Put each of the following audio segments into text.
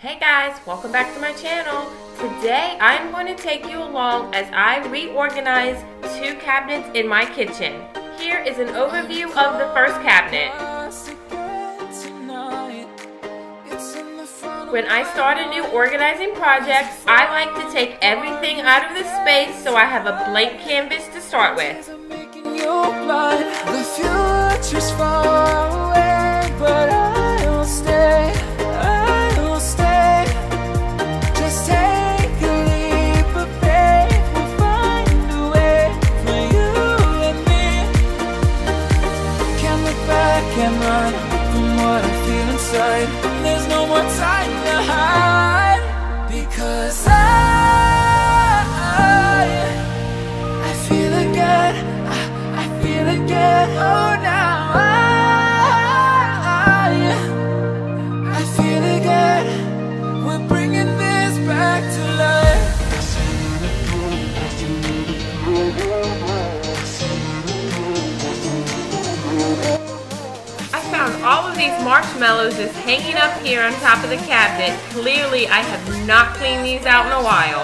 Hey guys, welcome back to my channel. Today I'm going to take you along as I reorganize two cabinets in my kitchen. Here is an overview of the first cabinet. When I start a new organizing project, I like to take everything out of the space so I have a blank canvas to start with. The future's far away, but I'll stay. Can't run from what I feel inside. There's no more time to hide, because I feel again. I feel again. Oh, now I feel again. We're bringing this back to life. All of these marshmallows just hanging up here on top of the cabinet. Clearly, I have not cleaned these out in a while.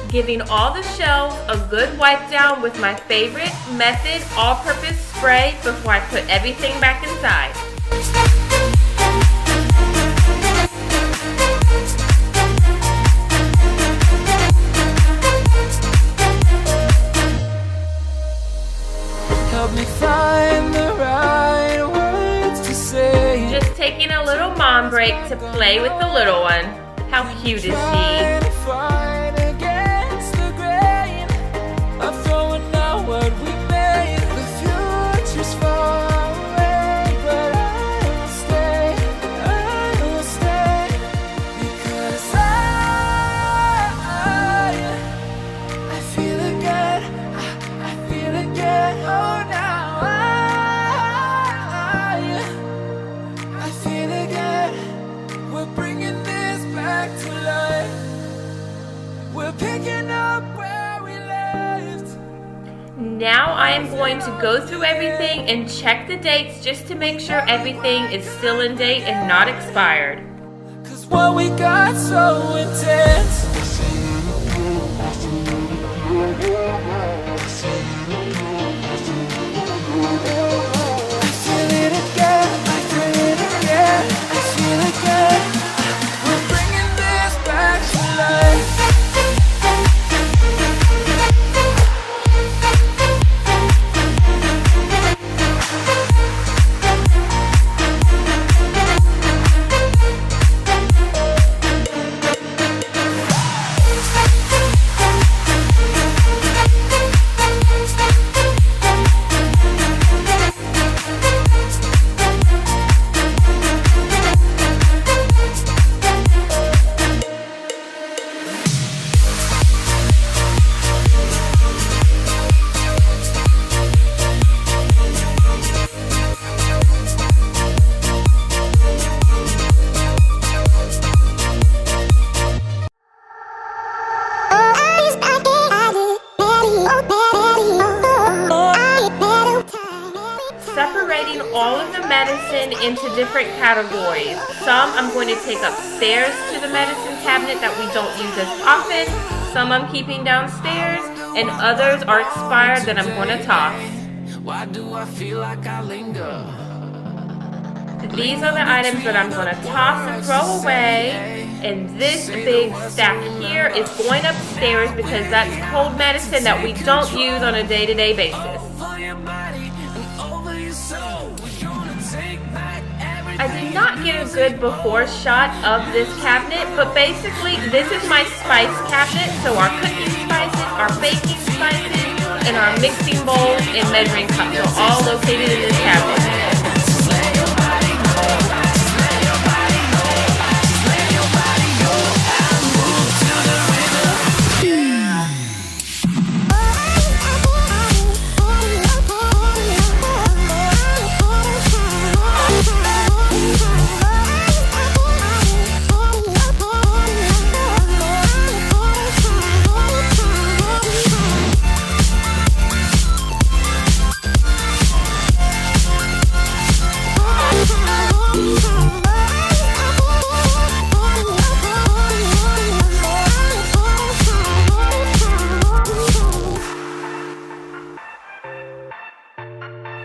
Giving all the shelves a good wipe down with my favorite Method all-purpose spray before I put everything back inside. Help me find the right words to say. Just taking a little mom break to play with the little one. How cute is she? Fight against the grain of throwing out what we made. The future's far away, but I will stay, because I feel again. I feel again. Oh, now I feel again. We're bringing this back to life. We're picking up where we left. Now I am going to go through everything and check the dates just to make sure everything is still in date and not expired. 'Cause what we got so intense. Separating all of the medicine into different categories. Some I'm going to take upstairs to the medicine cabinet that we don't use as often. Some I'm keeping downstairs, and others are expired that I'm going to toss. Why do I feel like I linger? These are the items that I'm going to toss and throw away. And this big stack here is going upstairs because that's cold medicine that we don't use on a day-to-day basis. I did not get a good before shot of this cabinet, but basically this is my spice cabinet. So our cooking spices, our baking spices, and our mixing bowls and measuring cups are all located in this cabinet.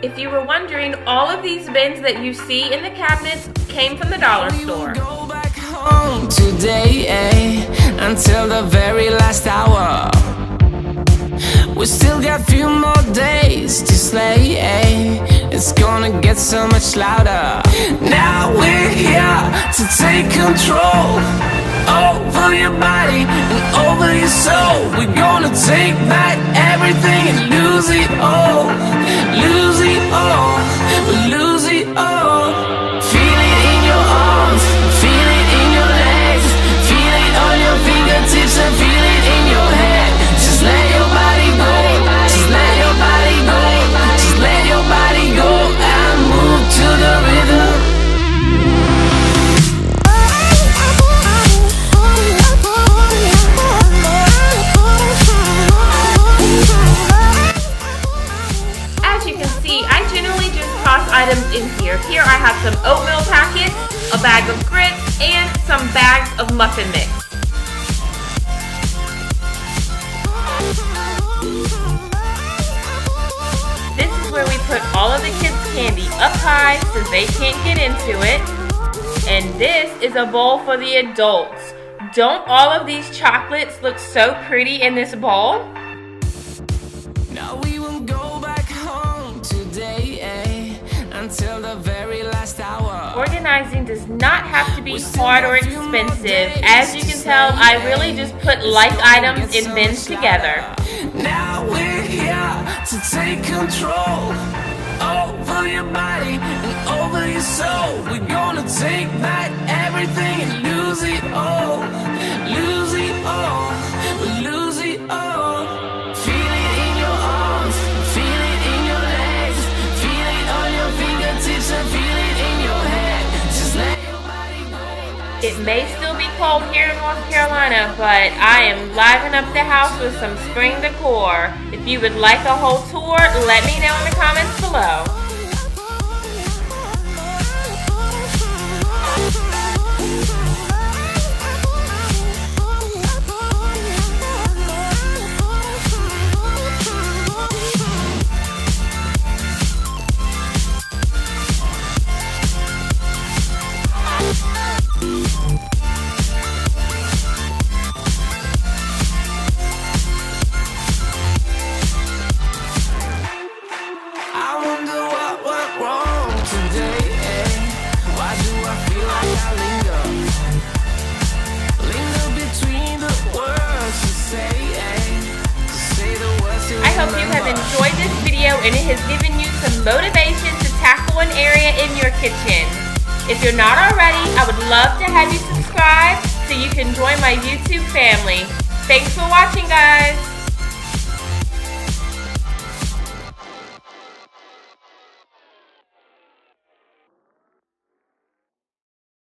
If you were wondering, all of these bins that you see in the cabinets came from the dollar store. Go back home today, until the very last hour. We still got a few more days to slay. It's gonna get so much louder. Now we're here to take control over your body and over your soul. We're gonna take back everything and lose it all. Lose it all. Lose it all. Feel it in your arms, feel it in your legs, feel it on your fingertips and feel it in your head. Just let your body go, just let your body go, just let your body go and move to the rhythm. As you can see, I generally just toss items in here. Here I have some oatmeal packets, a bag of grits, and some bags of muffin mix. This is where we put all of the kids' candy up high so they can't get into it. And this is a bowl for the adults. Don't all of these chocolates look so pretty in this bowl? Now we won't go back home today, until the very last hour. Organizing does not have to be hard or expensive. As you can tell, I really just put like items in bins together. Now we're here to take control over your body and over your soul. We're gonna take back everything and lose it all. Lose it all. Lose it all. Feel it in your arms, feel it in your legs, feel it on your fingertips and feel it in your head. Just let your body go. It may still be cold here in North Carolina, but I am livening up the house with some spring decor. If you would like a whole tour, let me know in the comments below. I wonder what went wrong today. Why do I feel like I linger? Linger between the words to say the words to I hope you have enjoyed this video and it has given you some motivation to tackle an area in your kitchen. If you're not already, I would love to have you subscribe so you can join my YouTube family. Thanks for watching, guys.